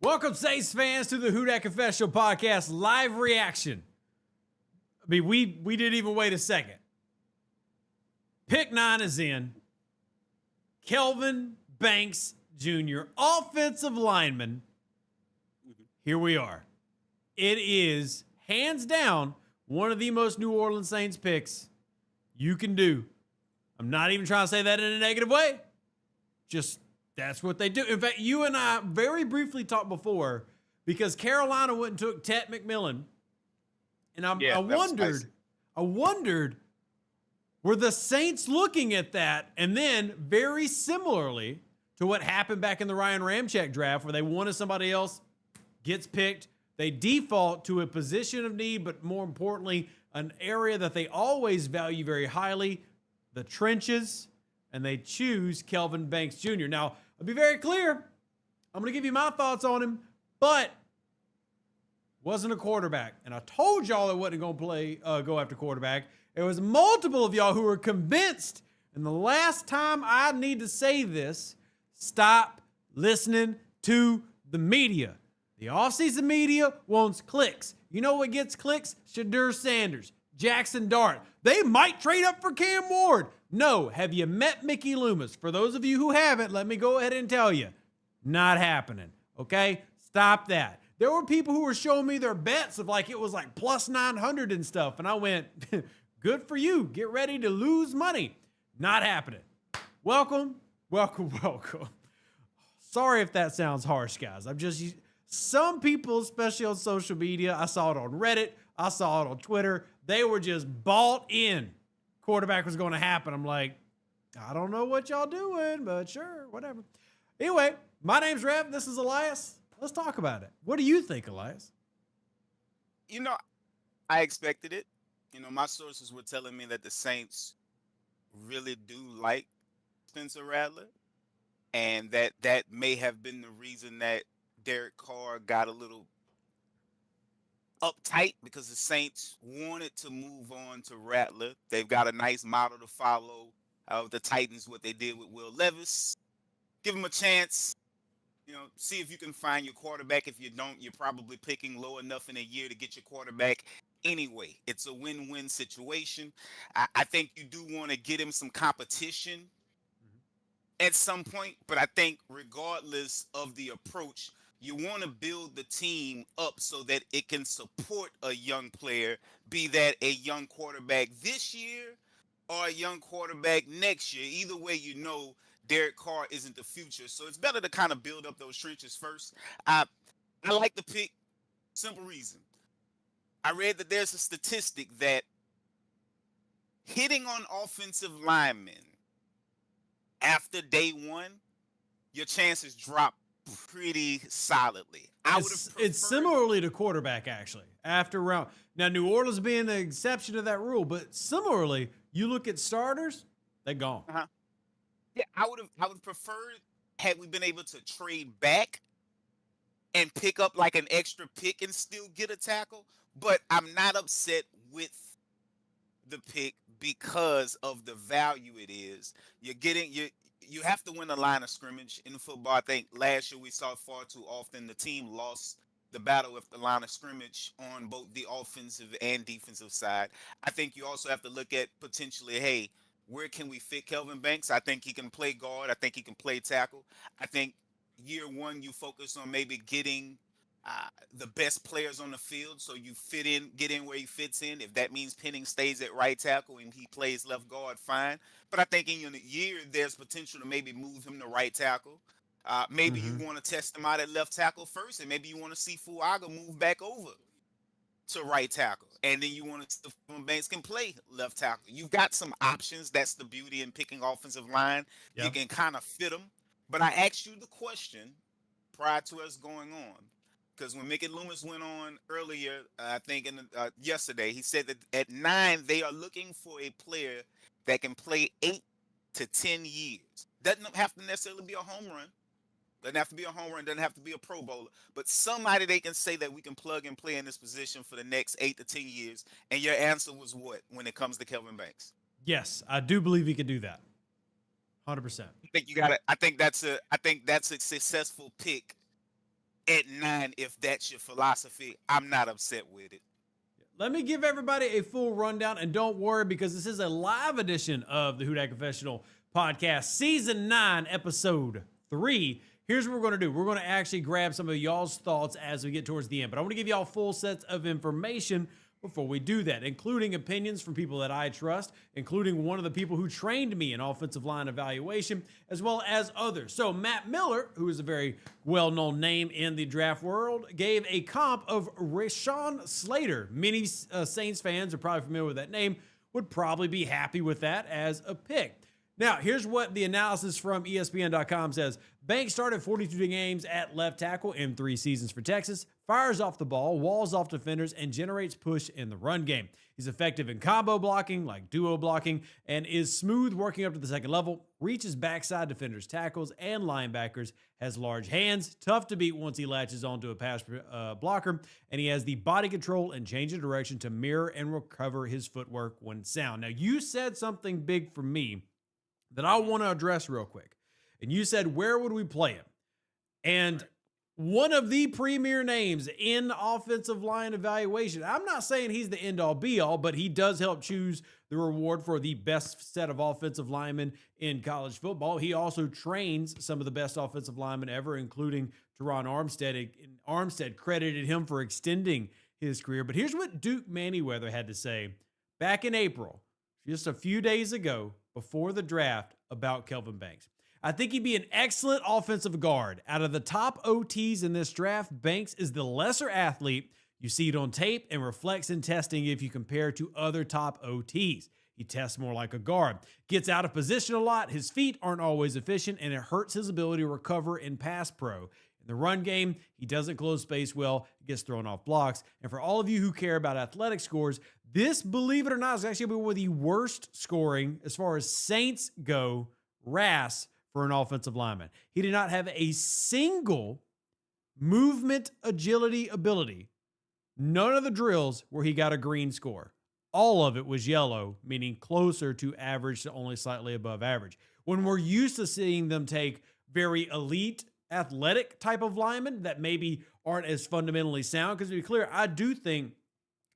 Welcome, Saints fans, to the Dat Confessional podcast live reaction. I mean, we didn't even wait a second. Pick 9 is in. Kelvin Banks Jr., offensive lineman. Here we are. It is, hands down, one of the most New Orleans Saints picks you can do. I'm not even trying to say that in a negative way. Just, that's what they do. In fact, you and I very briefly talked before because Carolina went and took Tet McMillan. And I wondered, were the Saints looking at that? And then, very similarly to what happened back in the Ryan Ramczyk draft, where they wanted somebody else, gets picked, they default to a position of need, but more importantly, an area that they always value very highly, the trenches, and they choose Kelvin Banks Jr. Now, I'll be very clear. I'm going to give you my thoughts on him, but wasn't a quarterback. And I told y'all it wasn't going to go after quarterback. There was multiple of y'all who were convinced. And the last time I need to say this, stop listening to the media. The offseason media wants clicks. You know what gets clicks? Shadur Sanders, Jackson Dart. They might trade up for Cam Ward. No. Have you met Mickey Loomis? For those of you who haven't, let me go ahead and tell you. Not happening. Okay? Stop that. There were people who were showing me their bets of like it was like plus 900 and stuff. And I went, good for you. Get ready to lose money. Not happening. Welcome. Sorry if that sounds harsh, guys. Some people, especially on social media, I saw it on Reddit, I saw it on Twitter, they were just bought in. Quarterback was going to happen. I'm like, I don't know what y'all doing, but sure, whatever. Anyway, my name's Rev. This is Elias. Let's talk about it. What do you think, Elias? You know, I expected it. You know, my sources were telling me that the Saints really do like Spencer Rattler, and that may have been the reason that Derek Carr got a little uptight because the Saints wanted to move on to Rattler. They've got a nice model to follow of the Titans, what they did with Will Levis. Give him a chance. You know, see if you can find your quarterback. If you don't, you're probably picking low enough in a year to get your quarterback anyway. It's a win-win situation. I think you do want to get him some competition at some point, but I think regardless of the approach, you want to build the team up so that it can support a young player, be that a young quarterback this year or a young quarterback next year. Either way, you know Derek Carr isn't the future. So it's better to kind of build up those trenches first. I like the pick. Simple reason. I read that there's a statistic that hitting on offensive linemen after day one, your chances drop pretty solidly. It's similarly to quarterback, actually. After round. Now, New Orleans being the exception to that rule, but similarly, you look at starters, they're gone. Yeah, I would have preferred had we been able to trade back and pick up like an extra pick and still get a tackle. But I'm not upset with the pick because of the value it is. You have to win the line of scrimmage in football. I think last year we saw far too often the team lost the battle with the line of scrimmage on both the offensive and defensive side. I think you also have to look at potentially, hey, where can we fit Kelvin Banks? I think he can play guard. I think he can play tackle. I think year one you focus on maybe getting the best players on the field so you get in where he fits in. If that means Penning stays at right tackle and he plays left guard, fine. But I think in a year there's potential to maybe move him to right tackle. Maybe you want to test him out at left tackle first, and maybe you want to see Fuaga move back over to right tackle, and then you want to see if Banks can play left tackle. You've got some options. That's the beauty in picking offensive line. Yep. You can kind of fit them. But I asked you the question prior to us going on, because when Mickey Loomis went on earlier, I think yesterday, he said that at 9 they are looking for a player that can play 8 to 10 years. Doesn't have to necessarily be a home run. Doesn't have to be a home run. Doesn't have to be a Pro Bowler. But somebody they can say that we can plug and play in this position for the next 8 to 10 years. And your answer was what when it comes to Kelvin Banks? Yes, I do believe he could do that. 100%. I think you got it. I think that's a successful pick at 9 if that's your philosophy. I'm not upset with it. Let me give everybody a full rundown, and don't worry because this is a live edition of the Who Dat Confessional podcast, season 9, episode 3. Here's what we're going to do. We're going to actually grab some of y'all's thoughts as we get towards the end, but I want to give y'all full sets of information before we do that, including opinions from people that I trust, including one of the people who trained me in offensive line evaluation, as well as others. So Matt Miller, who is a very well-known name in the draft world, gave a comp of Rashawn Slater. Many Saints fans are probably familiar with that name, would probably be happy with that as a pick. Now, here's what the analysis from ESPN.com says. Banks started 42 games at left tackle in 3 seasons for Texas, fires off the ball, walls off defenders, and generates push in the run game. He's effective in combo blocking, like duo blocking, and is smooth working up to the second level, reaches backside defenders, tackles, and linebackers, has large hands, tough to beat once he latches onto a pass blocker, and he has the body control and change of direction to mirror and recover his footwork when sound. Now, you said something big for me that I want to address real quick. And you said, where would we play him? And one of the premier names in offensive line evaluation, I'm not saying he's the end all be all, but he does help choose the reward for the best set of offensive linemen in college football. He also trains some of the best offensive linemen ever, including Teron Armstead. Armstead credited him for extending his career. But here's what Duke Manyweather had to say back in April, just a few days ago, before the draft, about Kelvin Banks. I think he'd be an excellent offensive guard. Out of the top OTs in this draft, Banks is the lesser athlete. You see it on tape and reflects in testing if you compare to other top OTs. He tests more like a guard, gets out of position a lot, his feet aren't always efficient, and it hurts his ability to recover in pass pro. In the run game, he doesn't close space well, gets thrown off blocks. And for all of you who care about athletic scores, this, believe it or not, is actually one of the worst scoring as far as Saints go, RAS, for an offensive lineman. He did not have a single movement agility ability. None of the drills where he got a green score. All of it was yellow, meaning closer to average to only slightly above average. When we're used to seeing them take very elite athletic type of linemen that maybe aren't as fundamentally sound, because to be clear, I do think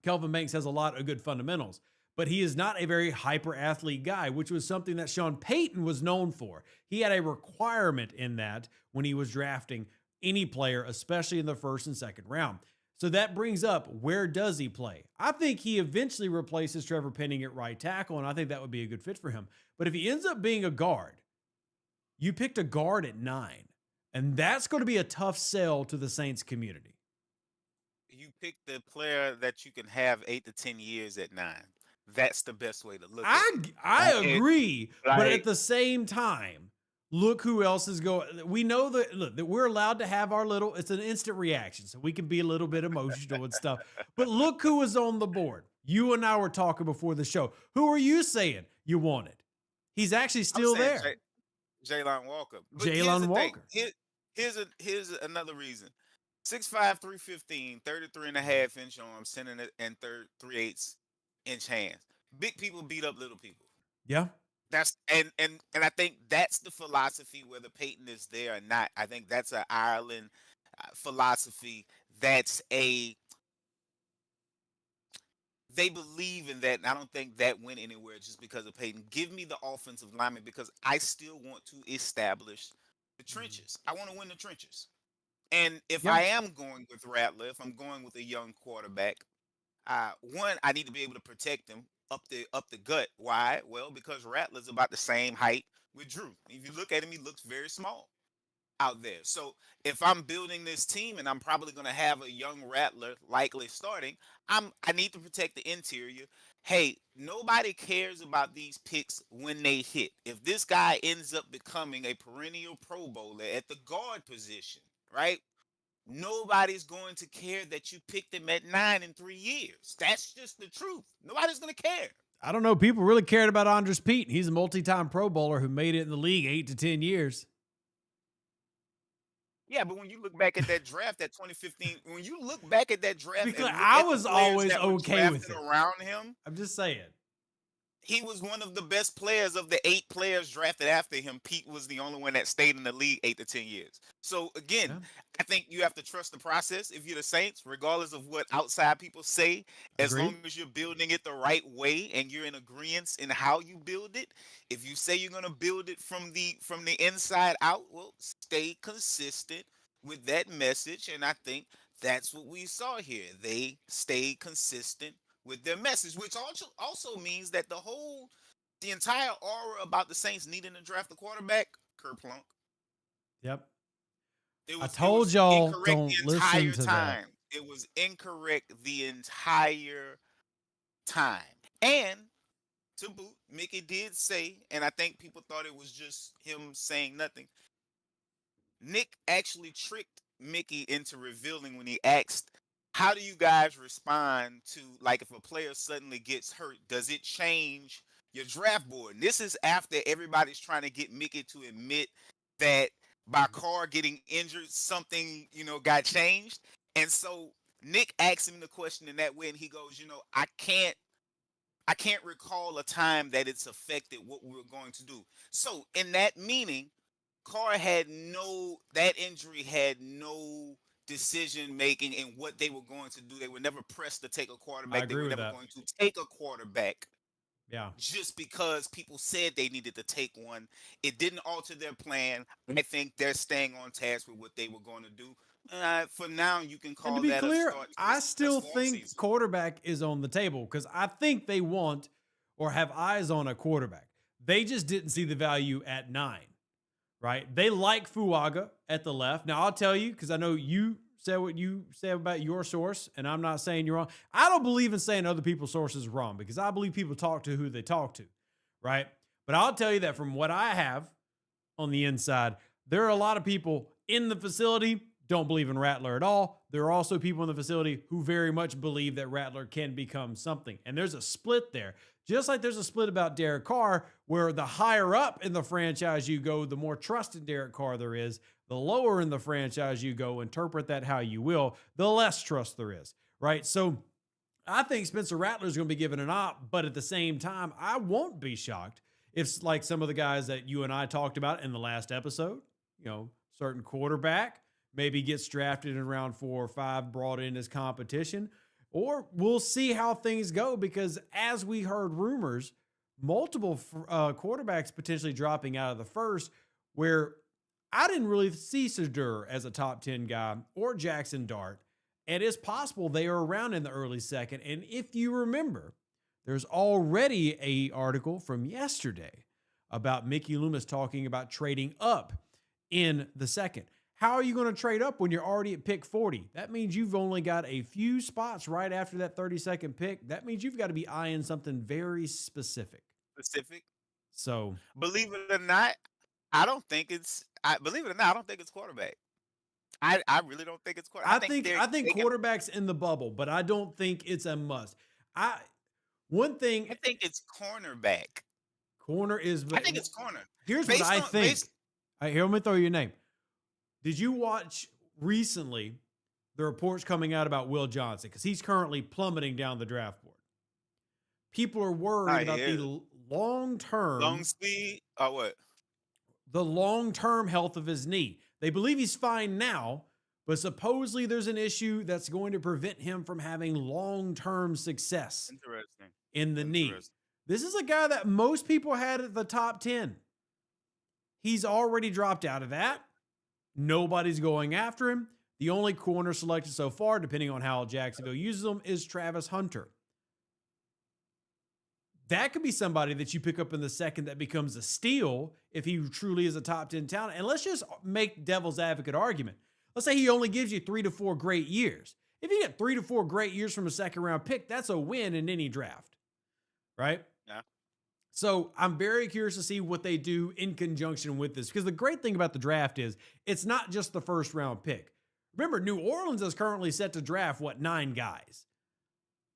Kelvin Banks has a lot of good fundamentals, but he is not a very hyper athlete guy, which was something that Sean Payton was known for. He had a requirement in that when he was drafting any player, especially in the first and second round. So that brings up, where does he play? I think he eventually replaces Trevor Penning at right tackle, and I think that would be a good fit for him. But if he ends up being a guard, you picked a guard at 9, and that's going to be a tough sell to the Saints community. You pick the player that you can have 8 to 10 years at 9. That's the best way to look at it. I agree, but at the same time, look who else is going. We know that we're allowed to have our little, it's an instant reaction, so we can be a little bit emotional and stuff. But look who was on the board. You and I were talking before the show. Who are you saying you wanted? He's actually still there. Jalen Walker. Jalen Walker. Here's another reason. 6'5", 315, 33.5 inch arms, 10 and 3/8 inch hands. Big people beat up little people. Yeah. That's and I think that's the philosophy, whether Peyton is there or not. I think that's an Ireland philosophy. They believe in that, and I don't think that went anywhere just because of Peyton. Give me the offensive lineman because I still want to establish the trenches. I want to win the trenches. And if I am going with Rattler, if I'm going with a young quarterback, one, I need to be able to protect him up the gut. Why? Well, because Rattler's about the same height with Drew. If you look at him, he looks very small out there. So if I'm building this team and I'm probably going to have a young Rattler likely starting, I need to protect the interior. Hey, nobody cares about these picks when they hit. If this guy ends up becoming a perennial Pro Bowler at the guard position, right? Nobody's going to care that you picked him at 9 in 3 years. That's just the truth. Nobody's going to care. I don't know. People really cared about Andres Pete. He's a multi-time Pro Bowler who made it in the league 8 to 10 years. Yeah, but when you look back at that draft, that 2015, when you look back at that draft, because I was always okay with it around him. I'm just saying. he was one of the best players of the 8 players drafted after him. Pete was the only one that stayed in the league 8 to 10 years. So again, Yeah, I think you have to trust the process if you're the Saints, regardless of what outside people say, as long agreed. as you're building it the right way and you're in agreement in how you build it. If you say you're gonna build it from the inside out, well, stay consistent with that message. And I think that's what we saw here. They stayed consistent with their message, which also means that the entire aura about the Saints needing to draft a quarterback, kerplunk. Yep. It I was it told was y'all incorrect the don't listen entire to that. time. It was incorrect the entire time. And to boot, Mickey did say, and I think people thought it was just him saying nothing. Nick actually tricked Mickey into revealing when he asked, "How do you guys respond to, like, if a player suddenly gets hurt? Does it change your draft board?" And this is after everybody's trying to get Mickey to admit that by Carr getting injured, something got changed. And so Nick asks him the question in that way, and he goes, I can't recall a time that it's affected what we were going to do. So in that meaning, Carr had that injury had no decision making in what they were going to do. They were never pressed to take a I quarterback. They agree were with never that. going to take a quarterback Yeah. just because people said they needed to take one. It didn't alter their plan. I think they're staying on task with what they were going to do. For now, you can And to call be that a clear, start to a I still successful think offseason. quarterback is on the table because I think they want or have eyes on a quarterback. They just didn't see the value at 9, right? They like Fuaga at the left. Now, I'll tell you, because I know you said what you said about your source, and I'm not saying you're wrong. I don't believe in saying other people's sources are wrong because I believe people talk to who they talk to, right? But I'll tell you that from what I have on the inside, there are a lot of people in the facility don't believe in Rattler at all. There are also people in the facility who very much believe that Rattler can become something. And there's a split there. Just like there's a split about Derek Carr, where the higher up in the franchise you go, the more trust in Derek Carr there is. The lower in the franchise you go, interpret that how you will, the less trust there is, right? So I think Spencer Rattler is going to be given an op, but at the same time, I won't be shocked if, like some of the guys that you and I talked about in the last episode, certain quarterback maybe gets drafted in round 4 or 5, brought in as competition, or we'll see how things go because as we heard rumors, multiple quarterbacks potentially dropping out of the first, where I didn't really see Sadur as a top 10 guy or Jackson Dart. And it's possible they are around in the early second. And if you remember, there's already a article from yesterday about Mickey Loomis talking about trading up in the second. How are you going to trade up when you're already at pick 40? That means you've only got a few spots right after that 32nd pick. That means you've got to be eyeing something very specific. Specific. So, Believe it or not, I don't think it's. I believe it or not, I don't think it's quarterback. I really don't think it's quarterback. I think I think quarterback's in the bubble, but I don't think it's a must. I one thing I think it's cornerback. corner is I think it's corner. here's what Based I on based think. All right, here, let me throw your name. Did you watch recently the reports coming out about Will Johnson? Because he's currently plummeting down the draft board. People are worried about yeah. the long Long term, speed or what? the long term health of his knee. They believe he's fine now, but supposedly there's an issue that's going to prevent him from having long term success Interesting. in the knee. Interesting. This is a guy that most people had at the top 10. He's already dropped out of that. Nobody's going after him. The only corner selected so far, depending on how Jacksonville uses them, is Travis Hunter. That could be somebody that you pick up in the second that becomes a steal if he truly is a top 10 talent. And let's just make devil's advocate argument. Let's say he only gives you 3 to 4 great years. If you get 3 to 4 great years from a second round pick, that's a win in any draft, right? Yeah. So I'm very curious to see what they do in conjunction with this, because the great thing about the draft is it's not just the first round pick. Remember, New Orleans is currently set to draft, 9 guys,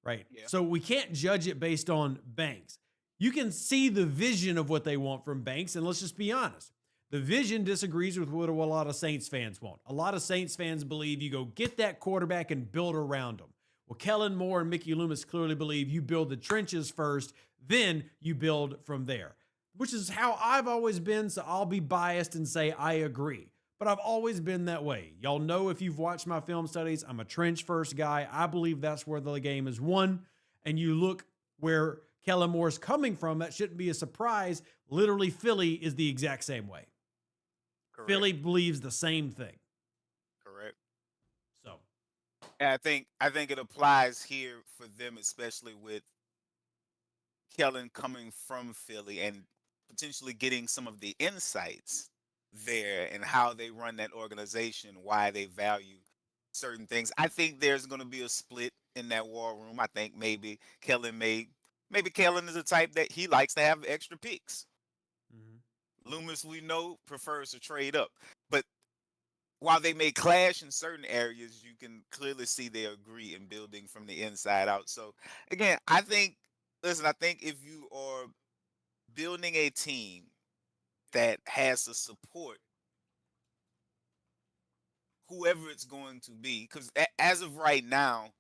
right? Yeah. So we can't judge it based on Banks. You can see the vision of what they want from Banks, and let's just be honest. The vision disagrees with what a lot of Saints fans want. A lot of Saints fans believe you go get that quarterback and build around him. Well, Kellen Moore and Mickey Loomis clearly believe you build the trenches first, Then you build from there, which is how I've always been. So I'll be biased and say I agree, but I've always been that way. Y'all know, if you've watched my film studies, I'm a trench first guy. I believe that's where the game is won. And you look where Kellen Moore's coming from, that shouldn't be a surprise. Literally, Philly is the exact same way. Correct. Philly believes the same thing. Correct. So, And I think it applies here for them, especially with Kellen coming from Philly and potentially getting some of the insights there and how they run that organization, why they value certain things. I think there's going to be a split in that war room. I think maybe Kellen is the type that he likes to have extra picks. Loomis, we know, prefers to trade up. But while they may clash in certain areas, you can clearly see they agree in building from the inside out. So again, I think if you are building a team that has the support, whoever it's going to be, because as of right now,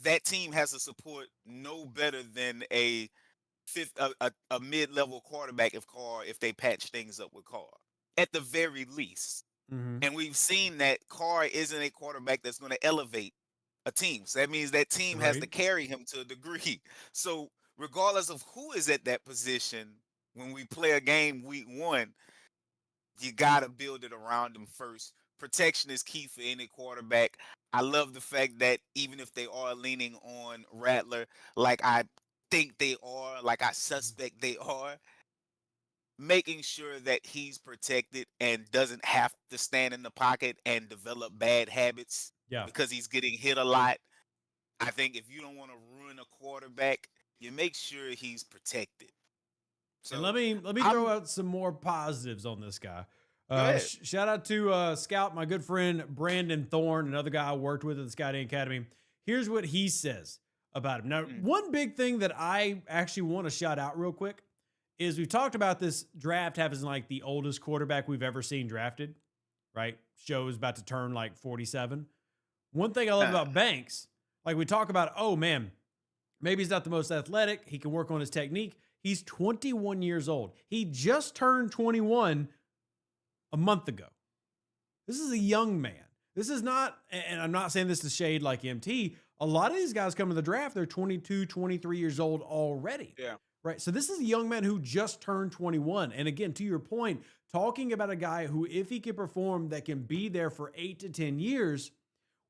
that team has the support no better than a mid-level quarterback if they patch things up with Carr, at the very least. And we've seen that Carr isn't a quarterback that's going to elevate a team. So that means that team has to carry him to a degree. So regardless of who is at that position, when we play a game week 1, you got to build it around them first. Protection is key for any quarterback. I love the fact that even if they are leaning on Rattler, like I think they are, like I suspect they are, making sure that he's protected and doesn't have to stand in the pocket and develop bad habits because he's getting hit a lot. I think if you don't want to ruin a quarterback, you make sure he's protected. So and let me throw out some more positives on this guy. Go ahead. Shout out to Scout, my good friend Brandon Thorne, another guy I worked with at the Scouting Academy. Here's what he says about him. Now, one big thing that I actually want to shout out real quick is we've talked about this draft having like the oldest quarterback we've ever seen drafted, right? Show is about to turn like 47. One thing I love about Banks, like we talk about, oh man, maybe he's not the most athletic. He can work on his technique. He's 21 years old. He just turned 21 a month ago. This is a young man. This is not, and I'm not saying this to shade like MT. A lot of these guys come to the draft, they're 22, 23 years old already. Yeah. Right. So this is a young man who just turned 21. And again, to your point, talking about a guy who, if he can perform, that can be there for 8 to 10 years.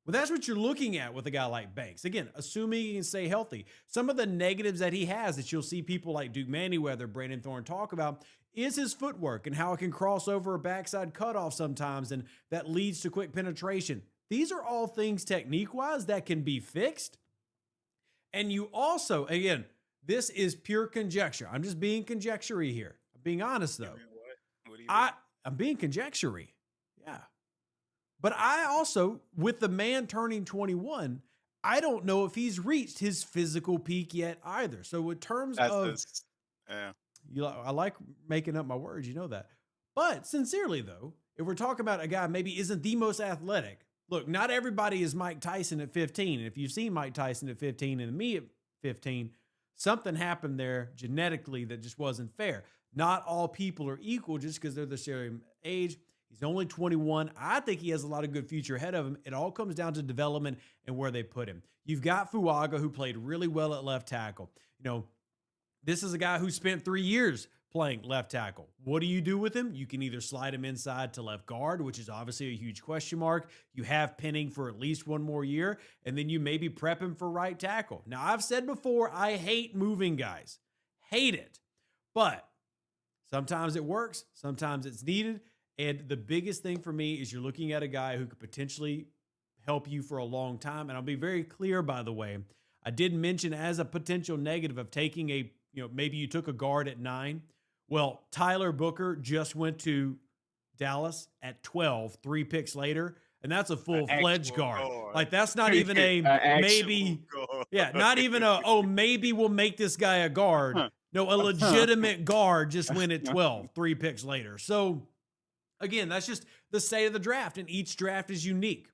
Well, that's what you're looking at with a guy like Banks. Again, assuming he can stay healthy. Some of the negatives that he has that you'll see people like Duke Manyweather, Brandon Thorne talk about is his footwork and how it can cross over a backside cutoff sometimes, and that leads to quick penetration. These are all things technique-wise that can be fixed. And you also, again, this is pure conjecture. I'm just being conjecture-y here. I'm being honest, though. What do you mean? I'm being conjecture-y. Yeah. But I also, with the man turning 21, I don't know if he's reached his physical peak yet either. So in terms I like making up my words, you know that. But sincerely, though, if we're talking about a guy maybe isn't the most athletic, look, not everybody is Mike Tyson at 15. And if you've seen Mike Tyson at 15 and me at 15, something happened there genetically that just wasn't fair. Not all people are equal just because they're the same age. He's only 21. I think he has a lot of good future ahead of him. It all comes down to development and where they put him. You've got Fuaga, who played really well at left tackle. You know, this is a guy who spent 3 years playing left tackle. What do you do with him? You can either slide him inside to left guard, which is obviously a huge question mark. You have Penning for at least one more year, and then you maybe prep him for right tackle. Now, I've said before, I hate moving guys. Hate it. But sometimes it works. Sometimes it's needed. And the biggest thing for me is you're looking at a guy who could potentially help you for a long time. And I'll be very clear, by the way, I did mention as a potential negative of taking maybe you took a guard at 9. Well, Tyler Booker just went to Dallas at 12, 3 picks later. And that's a full-fledged guard. Like, that's not even maybe. Yeah, not even maybe we'll make this guy a guard. No, a legitimate guard just went at 12, 3 picks later. So, again, that's just the state of the draft, and each draft is unique.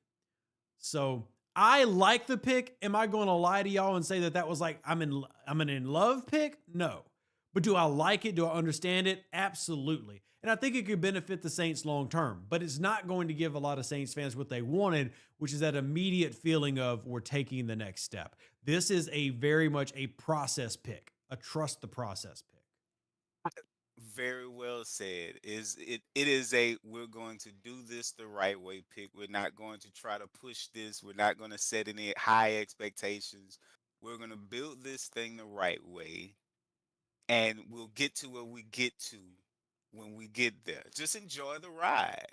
So I like the pick. Am I going to lie to y'all and say that was like I'm an in love pick? No. But do I like it? Do I understand it? Absolutely. And I think it could benefit the Saints long term, but it's not going to give a lot of Saints fans what they wanted, which is that immediate feeling of we're taking the next step. This is a very much a process pick, a trust the process pick. Very well said. It is a we're going to do this the right way pick. We're not going to try to push this. We're not going to set any high expectations. We're going to build this thing the right way, and we'll get to where we get to when we get there. Just enjoy the ride.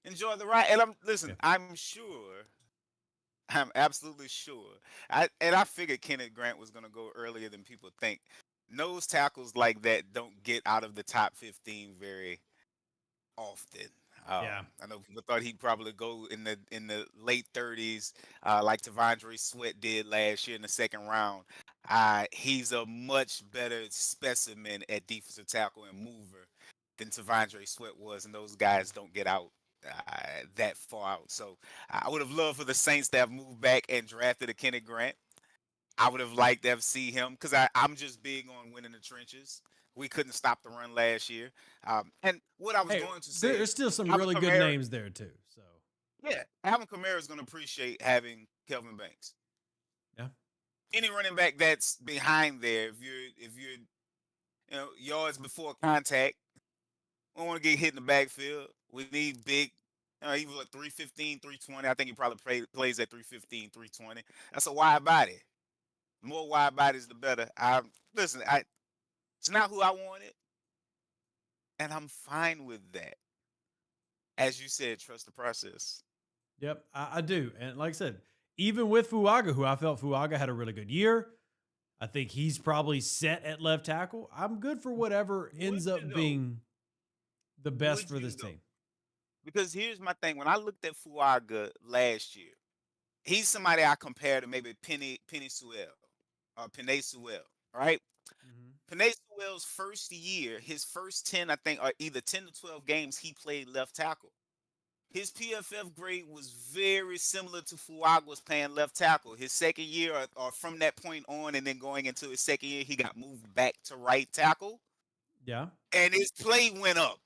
Enjoy the ride. And Yeah. I'm sure, I'm absolutely sure. I figured Kenneth Grant was going to go earlier than people think. Nose tackles like that don't get out of the top 15 very often. Yeah. I know people thought he'd probably go in the late 30s, like Tavondre Sweat did last year in the second round. He's a much better specimen at defensive tackle and mover than Tavondre Sweat was, and those guys don't get out that far out. So I would have loved for the Saints to have moved back and drafted a Kenny Grant. I would have liked to have seen him because I'm just big on winning the trenches. We couldn't stop the run last year. And what I was Hey, going to say, there's still some Alvin really good Kamara, names there too. So yeah, Alvin Kamara is going to appreciate having Kelvin Banks. yeah. Any running back that's behind there, if you're yards before contact, we don't want to get hit in the backfield. We need big. He was like 315, 320. I think he probably plays at 315, 320. That's a wide body. The more wide bodies, the better. It's not who I wanted, and I'm fine with that. As you said, trust the process. Yep, I do. And like I said, even with Fuaga, who I felt Fuaga had a really good year, I think he's probably set at left tackle. I'm good for whatever ends Would you up though? being the best Would for you this though? team. Because here's my thing. When I looked at Fuaga last year, he's somebody I compare to maybe Penny Sewell or Penny Sewell, right? Mhm. Penny Sewell's first year, his first 10, I think, are either 10 to 12 games he played left tackle. His PFF grade was very similar to Fuaga's playing left tackle. His second year, or from that point on, and then going into his second year, he got moved back to right tackle, Yeah. and his play went up.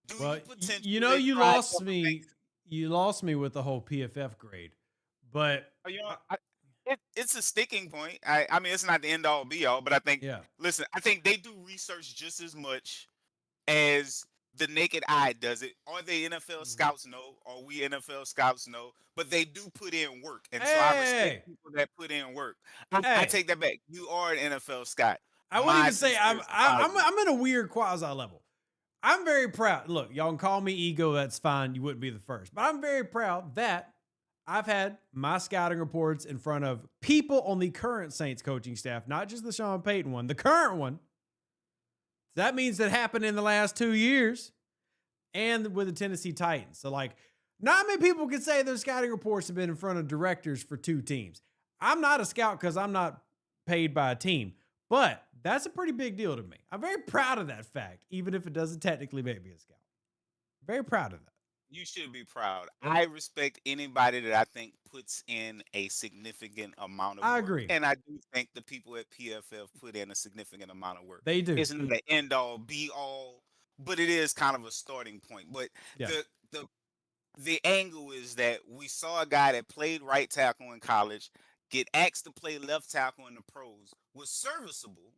Do Well, you you potentially know, you try lost Kevin me. Banks? You lost me with the whole PFF grade, but You know, I, it's a sticking point. I mean, it's not the end all be all, but I think, yeah. listen, I think they do research just as much as the naked eye does it. Are they NFL Mhm. scouts? No. Are we NFL scouts? No. But they do put in work. And so I respect Hey, people that put in work. I hey. take that back. You are an NFL scout. I wouldn't My even say sincerest apologies. I'm in a weird quasi level. I'm very proud. Look, y'all can call me ego. That's fine. You wouldn't be the first, but I'm very proud that I've had my scouting reports in front of people on the current Saints coaching staff, not just the Sean Payton one, the current one. That means that happened in the last 2 years and with the Tennessee Titans. So, like, not many people can say their scouting reports have been in front of directors for two teams. I'm not a scout because I'm not paid by a team, but that's a pretty big deal to me. I'm very proud of that fact, even if it doesn't technically make me a scout. Very proud of that. You should be proud. I respect anybody that I think puts in a significant amount of I work. agree. And I do think the people at PFF put in a significant amount of work. They do. It's not the end all be all, but it is kind of a starting point. But Yeah. the the the angle is that we saw a guy that played right tackle in college get asked to play left tackle in the pros, was serviceable,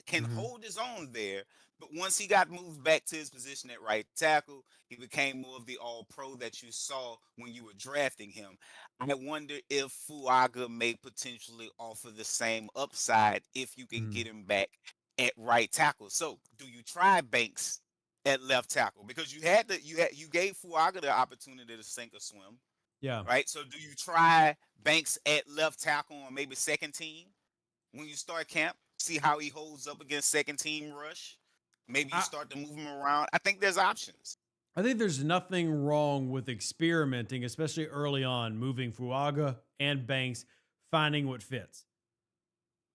can Mhm. hold his own there. But once he got moved back to his position at right tackle, he became more of the all pro that you saw when you were drafting him. I wonder if Fuaga may potentially offer the same upside if you can Mhm. get him back at right tackle. So do you try Banks at left tackle? Because you gave Fuaga the opportunity to sink or swim, Yeah. right? So do you try Banks at left tackle on maybe second team? When you start camp, see how he holds up against second team rush. Maybe you I, start to move him around. I think there's options. I think there's nothing wrong with experimenting, especially early on, moving Fuaga and Banks, finding what fits.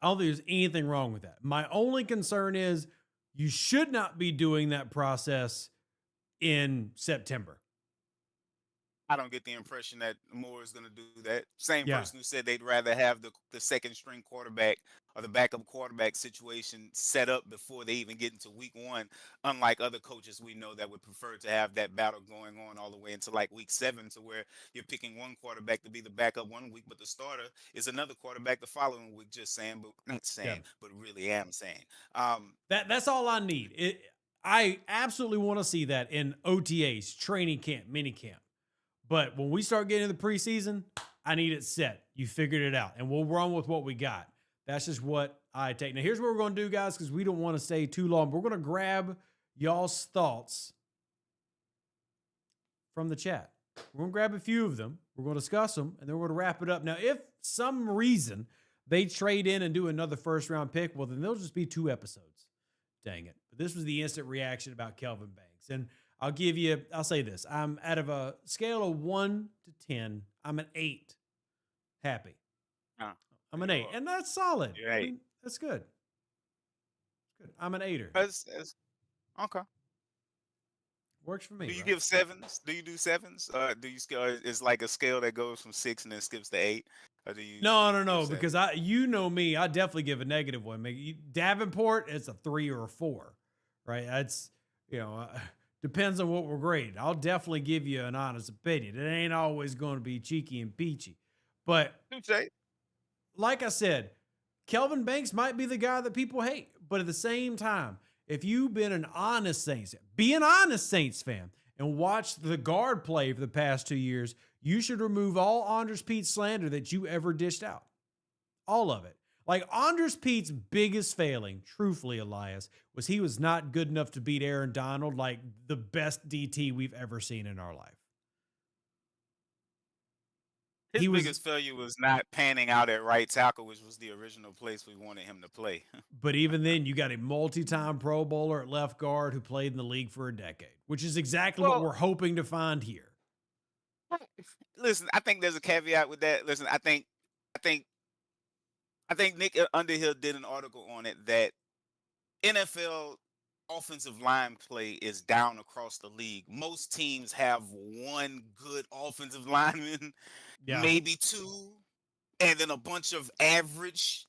I don't think there's anything wrong with that. My only concern is you should not be doing that process in September. I don't get the impression that Moore is going to do that. Same Yeah, person who said they'd rather have the second string quarterback or the backup quarterback situation set up before they even get into week one. Unlike other coaches we know that would prefer to have that battle going on all the way into like week 7, to where you're picking one quarterback to be the backup one week, but the starter is another quarterback the following week. Just saying, but not yeah. saying, but really am saying. Um, That's all I need. I absolutely want to see that in OTAs, training camp, mini camp. But when we start getting into the preseason, I need it set. You figured it out, and we'll run with what we got. That's just what I take. Now, here's what we're going to do, guys, because we don't want to stay too long. We're going to grab y'all's thoughts from the chat. We're going to grab a few of them. We're going to discuss them, and then we're going to wrap it up. Now, if some reason they trade in and do another first round pick, well, then there'll just be 2 episodes. Dang it. But this was the instant reaction about Kelvin Banks. And I'll say this. I'm out of a scale of 1 to 10, I'm an 8 happy. uh, I'm an 8. And that's solid. you're I right. mean, that's good. Good. I'm an 8er. Okay. Works for me, Do you right? give sevens? Do you do sevens? Do you scale? It's like a scale that goes from 6 and then skips to 8, or do you give No, seven? because know me, I definitely give a negative one. Davenport, it's a 3 or a 4, right? That's, depends on what we're grading. I'll definitely give you an honest opinion. It ain't always going to be cheeky and peachy. But Touche. like I said, Kelvin Banks might be the guy that people hate. But at the same time, if you've been an honest Saints, be an honest Saints fan and watch the guard play for the past 2 years, you should remove all Andres Pete slander that you ever dished out. All of it. Like Andres Pete's biggest failing, truthfully, Elias, was he was not good enough to beat Aaron Donald, like the best DT we've ever seen in our life. His He was, biggest failure was not panning out at right tackle, which was the original place we wanted him to play. but even then, you got a multi-time Pro Bowler at left guard who played in the league for a decade, which is exactly what Well, we're hoping to find here. listen, I think there's a caveat with that. Listen, I think, I think Nick Underhill did an article on it that NFL offensive line play is down across the league. Most teams have one good offensive lineman, Yeah, maybe 2, and then a bunch of average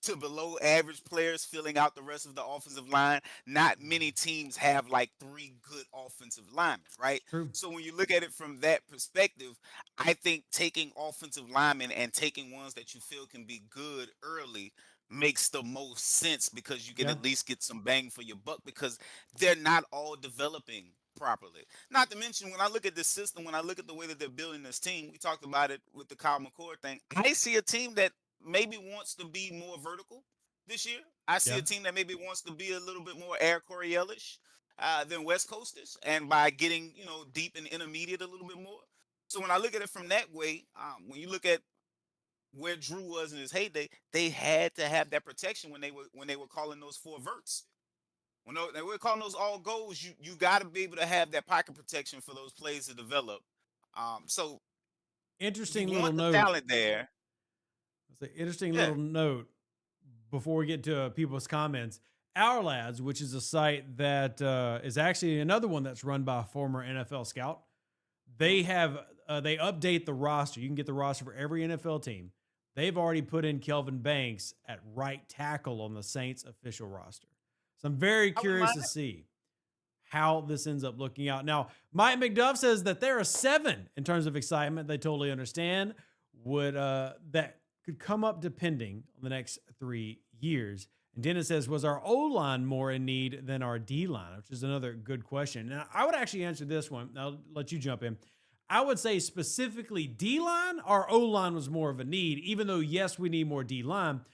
to below average players filling out the rest of the offensive line. Not many teams have like 3 good offensive linemen, right? true. So when you look at it from that perspective, I think taking offensive linemen and taking ones that you feel can be good early makes the most sense, because you can Yeah. at least get some bang for your buck, because they're not all developing properly. Not to mention, when I look at this system, when I look at the way that they're building this team, we talked about it with the Kyle McCord thing. I see a team that maybe wants to be more vertical this year. I see Yeah. a team that maybe wants to be a little bit more Air Coryellish than West Coasters, and by getting deep and intermediate a little bit more. So when I look at it from that way, when you look at where Drew was in his heyday, they had to have that protection when they were calling those 4 verts. When they were calling those all goals, you got to be able to have that pocket protection for those plays to develop. So you Interesting little want the note. talent there. It's an interesting Yeah. little note before we get to people's comments. Our Lads, which is a site that is actually another one that's run by a former NFL scout, they Mhm. have they update the roster. You can get the roster for every NFL team. They've already put in Kelvin Banks at right tackle on the Saints official roster. So I'm very I wouldn't curious mind to that. see how this ends up looking out. Now, Mike McDuff says that there are 7 in terms of excitement. They totally understand would that could come up depending on the next 3 years. And Dennis says, was our O line more in need than our D line? Which is another good question. And I would actually answer this one. I'll let you jump in. I would say specifically D line, our O line was more of a need, even though, yes, we need more D line.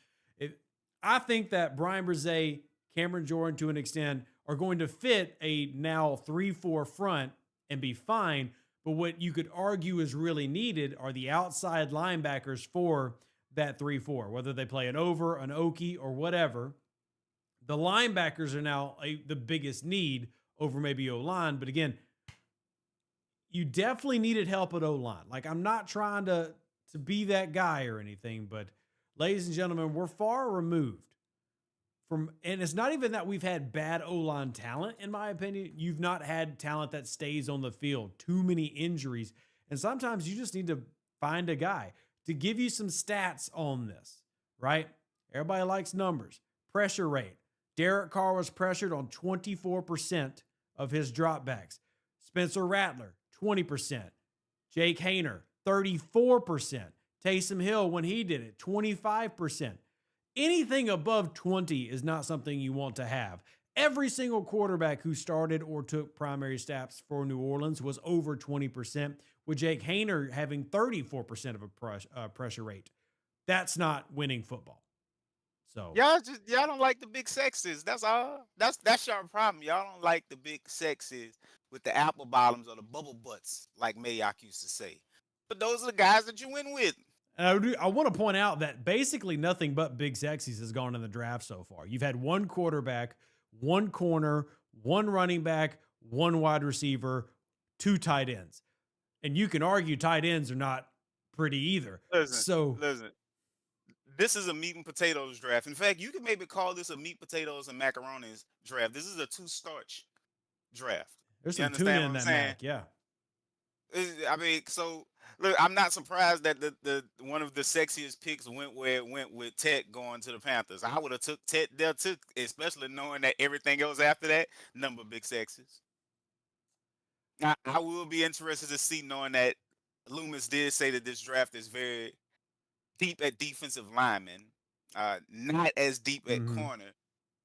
I think that Brian Brzee, Cameron Jordan to an extent are going to fit a now 3-4 front and be fine. But what you could argue is really needed are the outside linebackers for that 3-4, whether they play an over, an Okie, or whatever. The linebackers are now the biggest need over maybe O line. But again, you definitely needed help at O line. Like, I'm not trying to be that guy or anything, but ladies and gentlemen, we're far removed from, and it's not even that we've had bad O line talent, in my opinion. You've not had talent that stays on the field, too many injuries. And sometimes you just need to find a guy to give you some stats on this, right? Everybody likes numbers. Pressure rate. Derek Carr was pressured on 24% of his dropbacks. Spencer Rattler, 20%. Jake Hayner, 34%. Taysom Hill, when he did it, 25%. Anything above 20 is not something you want to have. Every single quarterback who started or took primary snaps for New Orleans was over 20%, with Jake Hayner having 34% of a pressure rate. That's not winning football. So Y'all don't like the big sexes. That's all. That's your problem. Y'all don't like the big sexes with the apple bottoms or the bubble butts, like Mayock used to say. But those are the guys that you win with. And I want to point out that basically nothing but big sexies has gone in the draft so far. You've had one quarterback, one corner, one running back, one wide receiver, two tight ends. And you can argue tight ends are not pretty either. Listen. This is a meat and potatoes draft. In fact, you can maybe call this a meat, potatoes, and macaronis draft. This is a two-starch draft. There's You some tuna understand in what I'm that saying? mac, yeah. I mean, so look, I'm not surprised that the one of the sexiest picks went where it went with Tet going to the Panthers. I would have took Tet there too, especially knowing that everything else after that, number big sexes. I will be interested to see, knowing that Loomis did say that this draft is very deep at defensive lineman, not as deep at Mm-hmm. corner.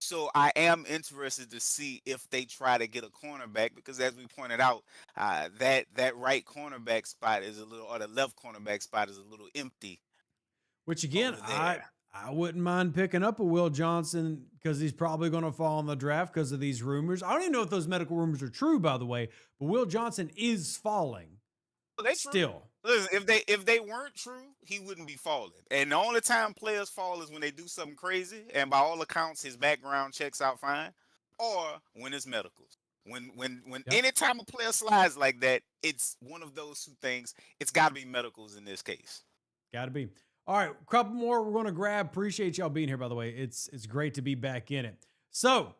So I am interested to see if they try to get a cornerback, because as we pointed out, that right cornerback spot is a little, or the left cornerback spot is a little empty Which again, over I there. I wouldn't mind picking up a Will Johnson because he's probably going to fall in the draft because of these rumors. I don't even know if those medical rumors are true, by the way, but Will Johnson is falling Well, they true. still. Listen, if they weren't true, he wouldn't be falling. And the only time players fall is when they do something crazy, and by all accounts, his background checks out fine, or when it's medicals. When Yep. any time a player slides like that, it's one of those two things. It's got to be medicals in this case. Got to be. All right, a couple more we're going to grab. Appreciate y'all being here, by the way. It's great to be back in it. So,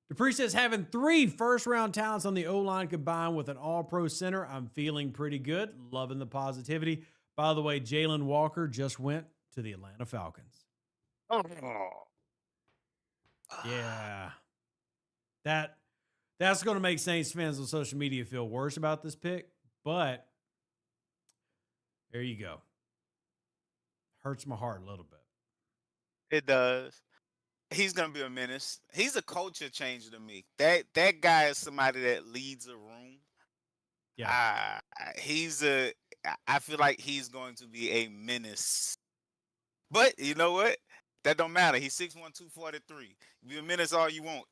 Dupree says having 3 first-round talents on the O-line combined with an all-pro center, I'm feeling pretty good. Loving the positivity. By the way, Jalen Walker just went to the Atlanta Falcons. Oh. Yeah. That's going to make Saints fans on social media feel worse about this pick, but there you go. Hurts my heart a little bit. It does. He's gonna be a menace. He's a culture changer to me. That guy is somebody that leads a room. Yeah. I feel like he's going to be a menace. But you know what? That don't matter. He's 6'1", 243. Be a menace all you want.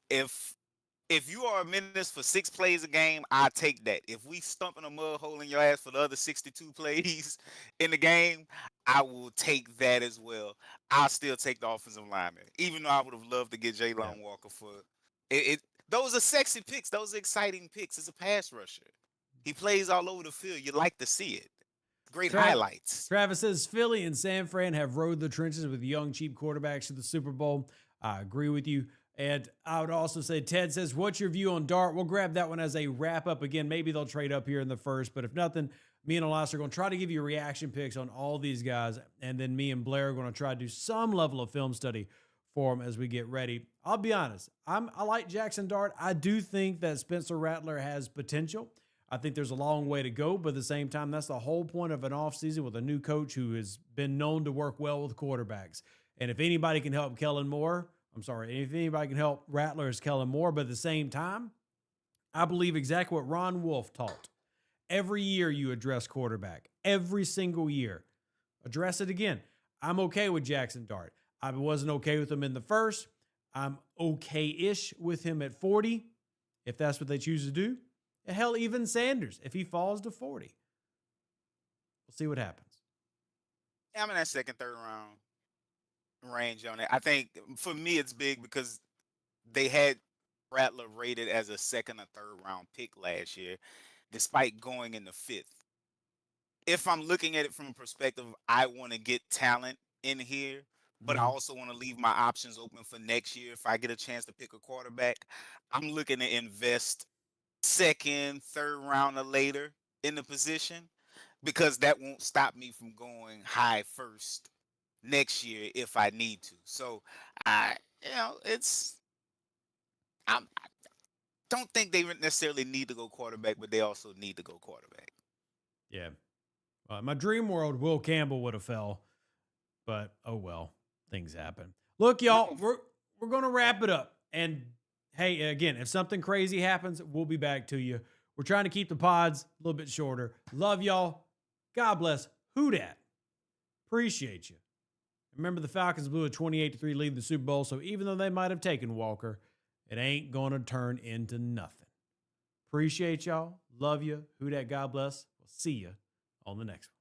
If you are a menace for 6 plays a game, I take that. If we stumping a mud hole in your ass for the other 62 plays in the game, I will take that as well. I'll still take the offensive lineman, even though I would have loved to get Jalen Walker for it. Those are sexy picks. Those are exciting picks. It's a pass rusher. He plays all over the field. You like to see it. Great highlights. Travis says Philly and San Fran have rode the trenches with young, cheap quarterbacks to the Super Bowl. I agree with you. And I would also say, Ted says, what's your view on Dart? We'll grab that one as a wrap up. Again, maybe they'll trade up here in the first, but if nothing, me and Elias are going to try to give you reaction picks on all these guys. And then me and Blair are going to try to do some level of film study for them as we get ready. I'll be honest. I like Jackson Dart. I do think that Spencer Rattler has potential. I think there's a long way to go, but at the same time, that's the whole point of an offseason with a new coach who has been known to work well with quarterbacks. And if anybody can help Kellen Moore, if anybody can help Rattler, is Kellen Moore. But at the same time, I believe exactly what Ron Wolf taught. Every year you address quarterback. Every single year. Address it again. I'm okay with Jackson Dart. I wasn't okay with him in the first. I'm okay-ish with him at 40, if that's what they choose to do. Hell, even Sanders, if he falls to 40. We'll see what happens. I'm in that second, third round range on it. I think for me it's big because they had Rattler rated as a second or third round pick last year, despite going in the 5th. If I'm looking at it from a perspective, I want to get talent in here, but I also want to leave my options open for next year. If I get a chance to pick a quarterback, I'm looking to invest second, third round or later in the position. because that won't stop me from going high first next year if I need to. So I, it's I don't think they necessarily need to go quarterback, but they also need to go quarterback. Yeah. My dream world, Will Campbell would have fell, but oh well, things happen. Look, y'all, we're gonna wrap it up. And hey, again, if something crazy happens, we'll be back to you. We're trying to keep the pods a little bit shorter. Love y'all. God bless. Who dat? Appreciate you. Remember, the Falcons blew a 28-3 lead in the Super Bowl, so even though they might have taken Walker, it ain't gonna turn into nothing. Appreciate y'all. Love you. Who dat? God bless. We'll see you on the next one.